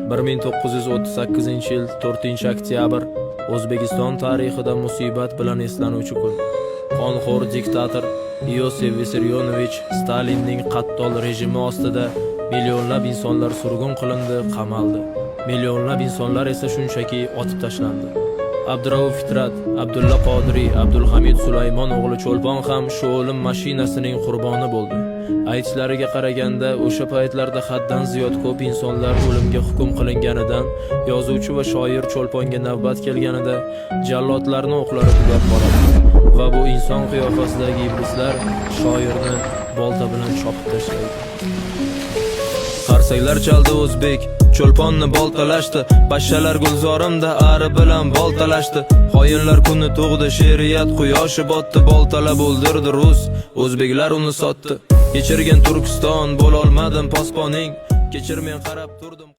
1938-yil 4-oktyabr O'zbekiston tarixida musibat bilan eslanuvchi kun. Qonxo'r diktator Iosif Vissarionovich Stalinning qattol rejimi ostida millionlab insonlar surgun qilindi, qamaldi. Millionlab insonlar esa shunchaki otib tashlandi. Abdurauf Fitrat, Abdulla Qodiriy, Abdulhamid Sulaymon o'g'li Cho'lpon ham shu o'lim mashinasining qurboni bo'ldi. Aytishlariga qaraganda, o'sha paytlarda haddan ziyod ko'p insonlar o'limga hukm qilinganidan, yozuvchi va shoir Cho'lponga navbat kelganida jallodlarni o'qlari tugab qoladi va bu inson qiyofasidagi iblislar shoirni bolta bilan chopib tashlaydi. Qarsaklar chaldi o'zbek, Cho'lponni boltalashdi, pashshalar gulzorimda ari bilan boltalashdi. Xoinlar kuni tug'di, she'riyat quyoshi botdi, boltalab o'ldirdi rus, o'zbeklar uni sotdi. Kechirgan Turkiston, bo'lolmadim posponing, kechir men qarab turdim.